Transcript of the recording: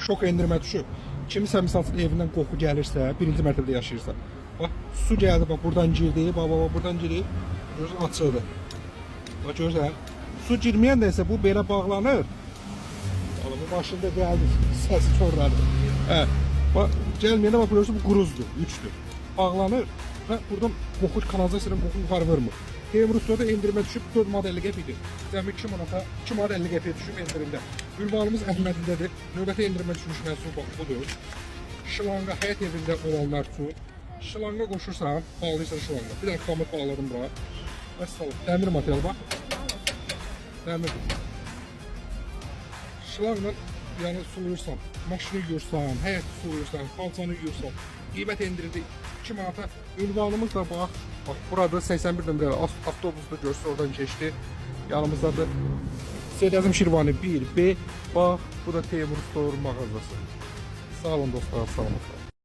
şok endirmə tuşu. Kimisə misal üçün evindən qoxu gəlirsə, birinci mərtəbədə yaşayırsa. Bax, su gəldi, bax buradan girdi, bax buradan girib, görürsən açıldı. Bax görürsən, su girməyəndə isə bu belə bağlanır. Bax, bu başında gəldi, səsi çorladı. Hə, bax, gəlməyəndə bax, görürsən, bu quruzdur, üçdür. Bağlanır və buradan qoxu kanalizasiyadan qoxu yuxarı vurmur. Teymur-Ustada endirmə düşüb 4 manat 50 qəpikdir. Cəmi 2 manata 2 manat 50 qəpiyə düşüb endirimdə. Ünvanımız Əhmədindədir. Növbəti endirmə düşmüş məhsul bax budur. Şılanga həyət evində olanlar üçün şılanga qoşursan, bağlayırsan şılanga. Bir dənə kamot bağladım bura. Vəssalam. Dəmir material bax. Dəmir. Şılangla yəni suluyursan, maşını yuyursan, həyəti suluyursan, xalçanı yuyursan, qiymət endirildi 2 manata. Ünvanımız da bax. Bak burada 81 nömrəli avtobusda görsə oradan keçdi. Yanımızdadır. Seyid-Əzim Şirvani 1B. Bax, bu da Teymur Usta mağazası. Sağ olun dostlar, sağ olun.